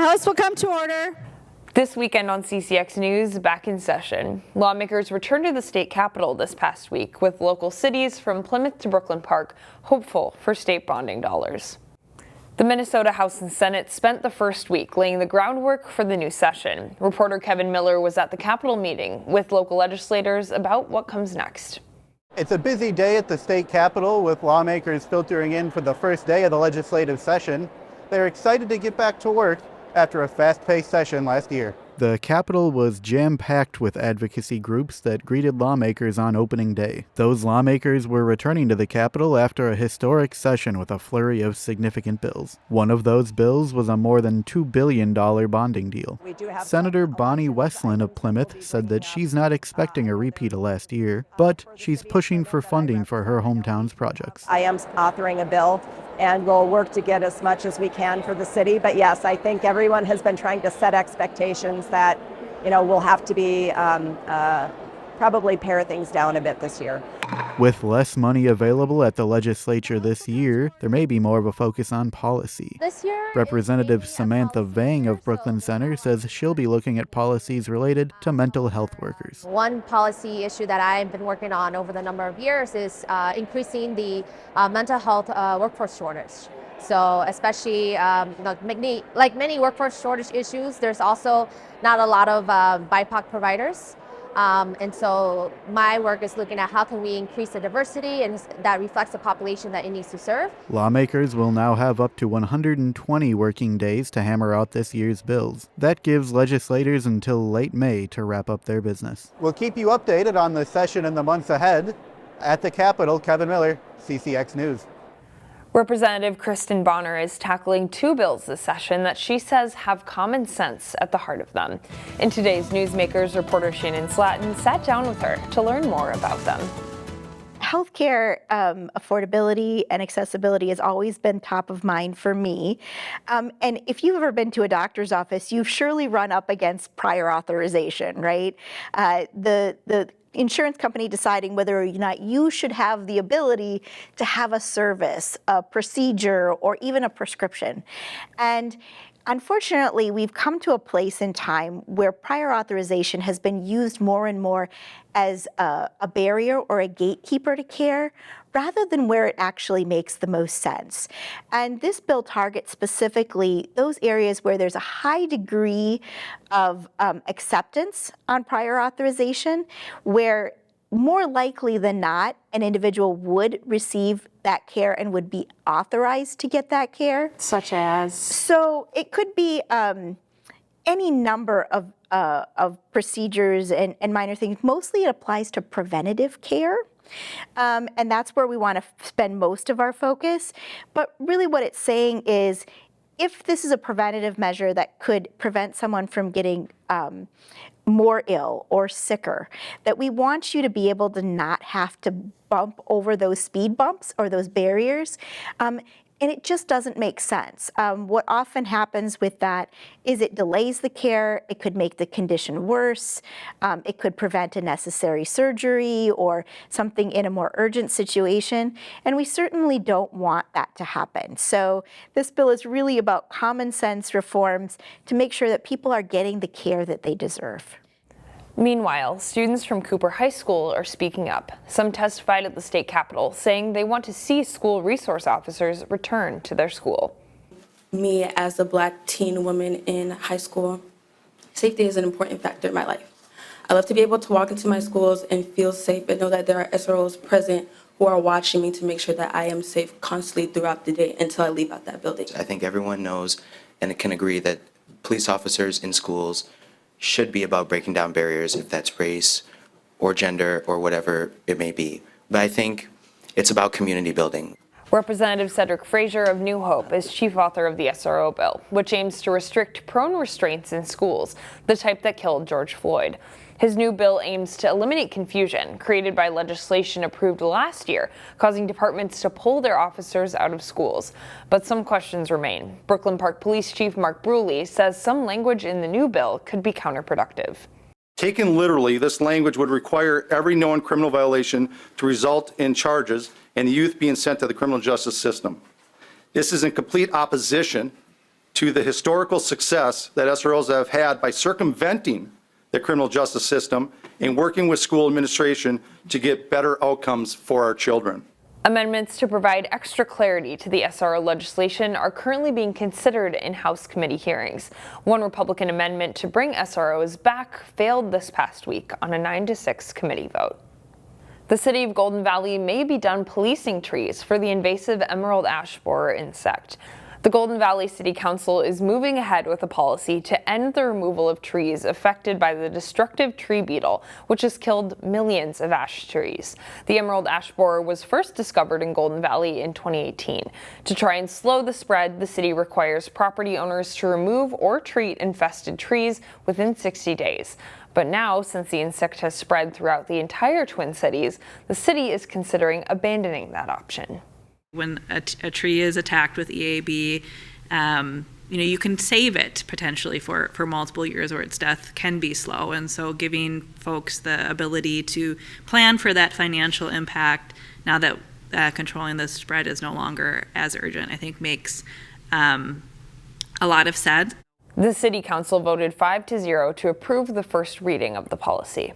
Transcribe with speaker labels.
Speaker 1: House will come to order.
Speaker 2: This weekend on CCX News, back in session. Lawmakers returned to the state capitol this past week, with local cities from Plymouth to Brooklyn Park hopeful for state bonding dollars. The Minnesota House and Senate spent the first week laying the groundwork for the new session. Reporter Kevin Miller was at the Capitol meeting with local legislators about what comes next.
Speaker 3: It's a busy day at the state capitol with lawmakers filtering in for the first day of the legislative session. They're excited to get back to work after a fast-paced session last year. The Capitol was jam-packed with advocacy groups that greeted lawmakers on opening day. Those lawmakers were returning to the Capitol after a historic session with a flurry of significant bills. One of those bills was a more than $2 billion bonding deal. Senator Bonnie Westland of Plymouth said that she's not expecting a repeat of last year, but she's pushing for funding for her hometown's projects.
Speaker 4: I am authoring a bill, and we'll work to get as much as we can for the city. But yes, I think everyone has been trying to set expectations that, we'll have to be probably pare things down a bit this year.
Speaker 3: With less money available at the legislature this year, there may be more of a focus on policy.
Speaker 5: This year,
Speaker 3: Representative Samantha Vang of Brooklyn Center says she'll be looking at policies related to mental health workers.
Speaker 5: one policy issue that I've been working on over the number of years is increasing the mental health workforce shortage. So especially like many workforce shortage issues, there's also not a lot of BIPOC providers. And so my work is looking at how can we increase the diversity and that reflects the population that it needs to serve.
Speaker 3: Lawmakers will now have up to 120 working days to hammer out this year's bills. That gives legislators until late May to wrap up their business. We'll keep you updated on the session in the months ahead. At the Capitol, Kevin Miller, CCX News.
Speaker 2: Representative Kristen Bahner is tackling two bills this session that she says have common sense at the heart of them. In today's Newsmakers, reporter Shannon Slatton sat down with her to learn more about them.
Speaker 1: Healthcare affordability and accessibility has always been top of mind for me. And if you've ever been to a doctor's office, you've surely run up against prior authorization, right? The insurance company deciding whether or not you should have the ability to have a service, a procedure, or even a prescription. And unfortunately, we've come to a place in time where prior authorization has been used more and more as a barrier or a gatekeeper to care, rather than where it actually makes the most sense. And this bill targets specifically those areas where there's a high degree of acceptance on prior authorization, where more likely than not, an individual would receive that care and would be authorized to get that care.
Speaker 2: Such as?
Speaker 1: So it could be any number of procedures and minor things. Mostly it applies to preventative care. And that's where we want to spend most of our focus. But really what it's saying is, if this is a preventative measure that could prevent someone from getting more ill or sicker, that we want you to be able to not have to bump over those speed bumps or those barriers. And it just doesn't make sense. What often happens with that is it delays the care, it could make the condition worse, it could prevent a necessary surgery or something in a more urgent situation, and we certainly don't want that to happen. So this bill is really about common sense reforms to make sure that people are getting the care that they deserve.
Speaker 2: Meanwhile, students from Cooper High School are speaking up. Some testified at the state capitol, saying they want to see school resource officers return to their school.
Speaker 6: Me, as a Black teen woman in high school, safety is an important factor in my life. I love to be able to walk into my schools and feel safe and know that there are SROs present who are watching me to make sure that I am safe constantly throughout the day until I leave out that building.
Speaker 7: I think everyone knows and can agree that police officers in schools should be about breaking down barriers, if that's race or gender or whatever it may be. But I think it's about community building.
Speaker 2: Representative Cedric Frazier of New Hope is chief author of the SRO bill, which aims to restrict prone restraints in schools, the type that killed George Floyd. His new bill aims to eliminate confusion created by legislation approved last year, causing departments to pull their officers out of schools. But some questions remain. Brooklyn Park Police Chief Mark Bruley says some language in the new bill could be counterproductive.
Speaker 8: Taken literally, this language would require every known criminal violation to result in charges and the youth being sent to the criminal justice system. This is in complete opposition to the historical success that SROs have had by circumventing the criminal justice system and working with school administration to get better outcomes for our children.
Speaker 2: Amendments to provide extra clarity to the SRO legislation are currently being considered in House committee hearings. One Republican amendment to bring SROs back failed this past week on a 9-6 committee vote. The city of Golden Valley may be done policing trees for the invasive emerald ash borer insect. The Golden Valley City Council is moving ahead with a policy to end the removal of trees affected by the destructive tree beetle, which has killed millions of ash trees. The emerald ash borer was first discovered in Golden Valley in 2018. To try and slow the spread, the city requires property owners to remove or treat infested trees within 60 days. But now, since the insect has spread throughout the entire Twin Cities, the city is considering abandoning that option.
Speaker 9: When a tree is attacked with EAB, you can save it potentially for multiple years, or its death can be slow. And so giving folks the ability to plan for that financial impact now that controlling the spread is no longer as urgent, I think makes a lot of sense.
Speaker 2: The City Council voted 5-0 to approve the first reading of the policy.